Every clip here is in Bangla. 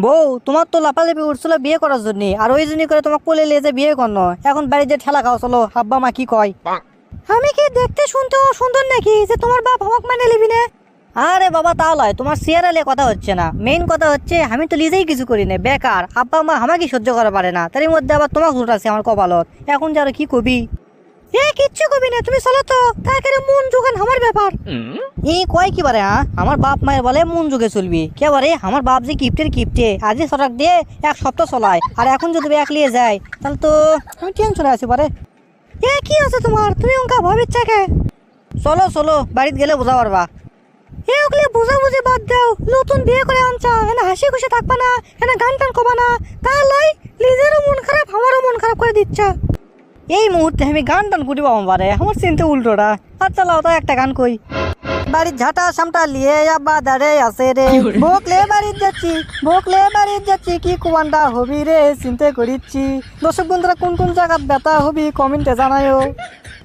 বউ তোমার তো লাফালাফি উঠছিল বিয়ে করার জন্য, আর ওই জন্য করে তোমাকে কোলে নিয়ে যে বিয়ে করনো। এখন বাড়িতে ঠেলা খাও, চলো। আব্বা মা কি কয়? আমি কি দেখতে শুনতেও সুন্দর নাকি যে তোমার বাপ আমাকে মানে নিবি না? আরে বাবা তাও লয়, তোমার চেয়ারে কথা হচ্ছে না, মেইন কথা হচ্ছে আমি তো নিজেই কিছু করি না, বেকার। আব্বা মা আমাকে সহ্য করা পারে না, তার মধ্যে আবার তোমাকে উঠাচ্ছে আমার কপালত। এখন যারা কি কবি? এ কিচ্ছু কবি না, তুমি চলো তো। তাকে মন যোগান আমার ব্যাপার। এই কয় কি বারে? আমার বাপ মায়ের বলে মন যুগে চলবি কে বারে? আমার বাপ যে কিপ্টের কিপ্টে, আজই সরাক দিয়ে এক সপ্তাহ চলায়, আর এখন যদি এক লিয়ে যায় তাহলে তো আমি টেনশনে আছি বারে। এ কি আছে তোমার? তুমি ওঙ্কা ভাবির চাকে। চলো চলো, বাড়িতে গেলে বোঝা পারবা। এ ওগুলি বুঝাবুঝি বাদ দাও, নতুন বিয়ে করে আনছা, এনে হাসি খুশি থাকবা না, এনে গান টান কবা না, তাহলে নিজেরও মন খারাপ আমারও মন খারাপ করে দিচ্ছা। এই মুহূর্তে আমি গান টান কুটি পাবো পারে, আমার চিন্তা উল্টোটা। আচ্ছা লাও তো একটা গান কই। বাড়ির ঝাঁটা সামটা লিয়ে আব্বা দাঁড়ে আছে রে, বকলে বাড়ির যাচ্ছি, বকলে বাড়ির যাচ্ছি, কি কুয়ান্ডা হবি রে চিন্তা করিচ্ছি। দর্শক বন্ধুরা কোন কোন জায়গায় ব্যথা হবি কমেন্টে জানায়ও।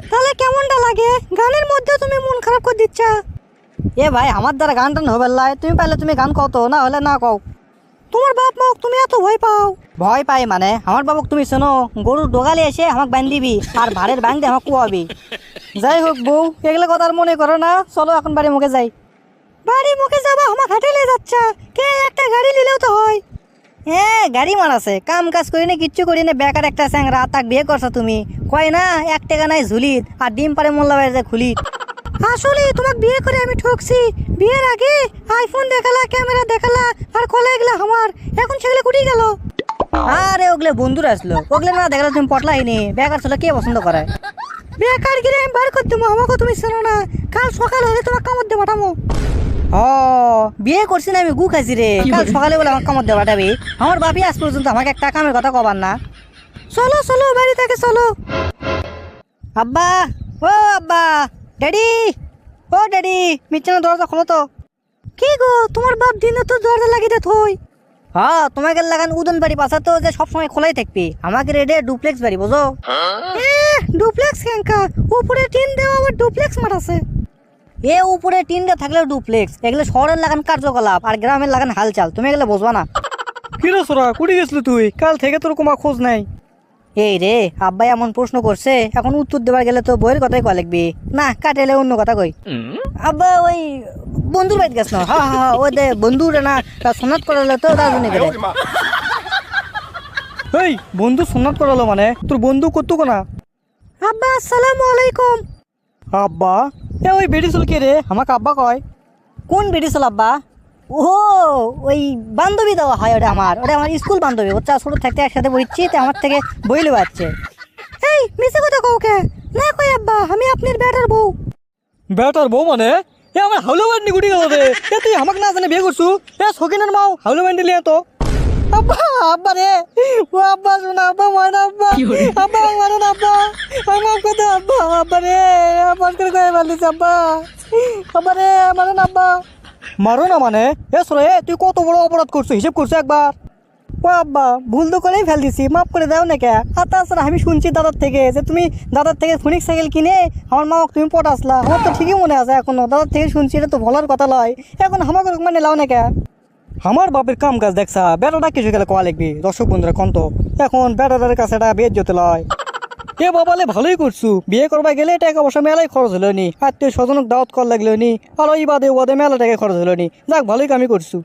তাহলে কেমনটা লাগে? গানের মধ্যে তুমি মন খারাপ করে দিচ্ছা। এ ভাই আমার দ্বারা গান টান হবে লাই, তুমি পারলে তুমি গান কও তো, না হলে না কও। তোমার বাপ মাক তুমি এত ভয় পাও? ভয় পাই মানে আমার বাবুক তুমি শোনো, গরুর ডোগালে এসে আমাকে বান্ধিবি আর ভাড়ের বাং দিয়ে আমাকে কুয়াবি। যাই হোক বউ, এগুলো কথা আর মনে করো না, চলো এখন বাড়ি মুখে যাই। বাড়ি মুখে যাবা? আমাকে হাঁটেলে যাচ্ছা কে? একটা গাড়ি নিলেও তো হয়। হ্যাঁ গাড়ি মারাছে, কাম কাজ করি না, কিচ্ছু করি না, বেকার একটা স্যাংরা। তাক বিয়ে করছো তুমি, কয় না 1 টাকা নাই ঝুলিত, আর ডিম পারে মোল্লা বাইরে খুলি। আসলে তোমাকে বিয়ে করে আমি ঠকছি। বিয়ের আগে আইফোন দেখালা, ক্যামেরা দেখালা, আর কলে এগুলো আমার, এখন সেগুলো কুটি গেল। আরে ওগুলো বন্ধুরা আসলো, ওগুলো না দেখালে তুমি পটলাইনি। বেকার ছিল কে পছন্দ করে? বেকার গিয়ে আমি বার করে দেবো, আমাকে তুমি শোনো না। কাল সকাল হলে তোমাকে কামড় দিয়ে পাঠাবো। ও বিয়ে করছি না আমি, গু খাইছি রে। কাল সকালে বলে আমাকে কামড় দিয়ে পাঠাবি? আমার বাপি আজ পর্যন্ত আমাকে একটা কামের কথা কবার না। চলো চলো বাড়ি থেকে চলো। আব্বা, ও আব্বা, ড্যাডি, ও ড্যাডি, মিচ্ছানো দরজা খোলো তো। কি গো তোমার বাপ দিনে তো দরজা লাগিয়ে থই। হ্যাঁ তোমাকে লাগান উদন বাড়ি পাশা তো, যে সবসময় খোলাই থাকবি। আমাকে রেডে ডুপ্লেক্স বাড়ি, বোঝো? ডুপ্লেক্স কেনকা? উপরে টিন দেওয়া আবার ডুপ্লেক্স মারাছে। এ উপরে টিন দেওয়া থাকলে ডুপ্লেক্স, এগুলো শহরের লাগান কার্যকলাপ, আর গ্রামের লাগান হালচাল, তুমি এগুলো বুঝবা না। কি রে সোরা, কুড়ি গেছিলি তুই? কাল থেকে তোর কোনো খোঁজ নাই। এই রে আব্বাই এমন প্রশ্ন করছে, এখন উত্তর দেবার গেলে তো বইয়ের কথাই কয়া লাগবি, না কাটেলে অন্য কথা কই। আব্বা ওই বন্ধুর বাড়িতে গেছ না? হ্যাঁ হ্যাঁ, ওই দে বন্ধুরে না সোনাত করালে তো রাজনী করে। এই বন্ধু সোনাত করালো মানে? তোর বন্ধু কত কোনা? আব্বা আসসালামু আলাইকুম। আব্বা? এ ওই বেডিসুল কে রে? আমাকে আব্বা কয়। কোন বেরিয়েছিল আব্বা? ও ওই বান্ধবী দেওয়া হয়, ওটা আমার, ওটা আমার স্কুল বান্ধবী। ওটা ছোট থাকতে একসাথে পড়ছি, তো আমার থেকে বইলে পাচ্ছে। এই মিছে কথা কাউকে না কই আব্বা, আমি আপনার বেটার বউ। বেটার বউ মানে? এ আমার হাউলো বান্ডি গুটি গেল রে। এ তুই আমাকে না জানে বিয়ে করছু? এ সকিনের মাও হাউলো বান্ডি লিয়ে তো। আব্বা আব্বা রে, ও আব্বা শোনা, আব্বা মানে আব্বা, আব্বা মানে না আব্বা, আমার কথা আব্বা, আব্বা রে আমার করে কয়ে বলিস আব্বা, আব্বা রে মানে না আব্বা। মারো না মানে? এ সোরা, এ তুই কত বড় অপরাধ করছো হিসেব করছো একবার? ও আব্বা ভুল তো করেই ফেল দিছি, মাফ করে দাও না কে। আর তাছাড়া আমি শুনছি দাদার থেকে যে তুমি দাদার থেকে ফোনিক্স সাইকেল কিনে আমার মা তুমি পটাসলা। আমার তো ঠিকই মনে আছে এখনো, দাদার থেকে শুনছি, এটা তো বলার কথা লয়। এখন আমাকে মানে লাও না কে? আমার বাপের কাম কাজ দেখছা, বেটাটা কিছু গেলে কোয়া লিখবি। দর্শক বন্ধুরা কন্ত এখন বেটাটার কাছে এটা বেদ যেতে লয়। এ বাবালে ভালোই করছু, বিয়ে করবা গেলে টাকা পয়সা মেলাই খরচ হলো নি, আত্মীয় স্বজনক দাওয়াত কর লাগলো নি, আর ওই বাদে ওবাদে মেলা টাকা খরচ হলো নি। যাক ভালোই কামই করছু।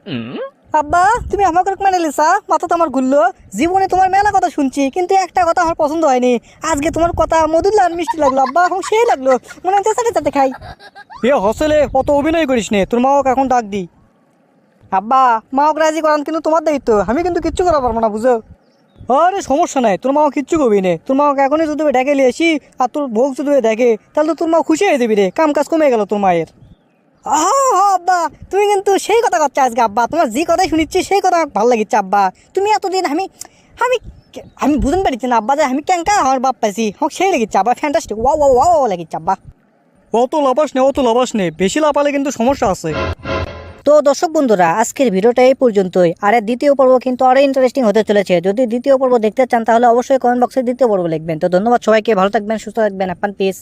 আব্বা তুমি আমাকে মানে লিসা, মাথা তো আমার ঘুরলো। জীবনে তোমার মেলা কথা শুনছি, কিন্তু একটা কথা আমার পছন্দ হয়নি। আজকে তোমার কথা মধুর আর মিষ্টি লাগলো আব্বা, এখন সেই লাগলো, মনে হচ্ছে চাটে চাটে খাই। এ হসেলে অত অভিনয় করিস নে, তোর মাও এখন ডাক দি। আব্বা মাও রাজি করান কিন্তু তোমার দায়িত্ব, আমি কিন্তু কিচ্ছু করা পারবো না, বুঝো? আরে সমস্যা নাই, তোর মাও কিচ্ছু করবি নে। তোর মাকে এখনই যদি ডেকে নিয়ে আসি, আর তোর ভোগ যদি দেখে, তাহলে তো তোর মা খুশি হয়ে যাবি রে, কাম কাজ কমে গেল তোর মায়ের। আব্বা তুমি কিন্তু সেই কথা করছো আজকে আব্বা, তোমার যে কথাই শুনিচ্ছি সেই কথা আমার ভালো লাগিচ্ছে আব্বা। তুমি এতদিন আমি আমি আমি বুঝতে পারছি না আব্বা যে আমি কেনকা আমার বাপ পাইছি, আমার সেই লেগেছে আব্বা, ফ্যান্টাস্টিক, ওয়াও ওয়াও ওয়াও লাগিচ্ছে আব্বা। অত লাভাস নে, অত লাভাস নে, বেশি লাপালে কিন্তু সমস্যা আছে। তো দর্শক বন্ধুরা আজকের ভিডিওটা এই পর্যন্তই, আর এর দ্বিতীয় পর্ব কিন্তু আরো ইন্টারেস্টিং হতে চলেছে। যদি দ্বিতীয় পর্ব দেখতে চান তাহলে অবশ্যই কমেন্ট বক্সে দ্বিতীয় পর্ব লিখবেন। তো ধন্যবাদ সবাইকে, ভালো থাকবেন, সুস্থ থাকবেন, আপনার পিস।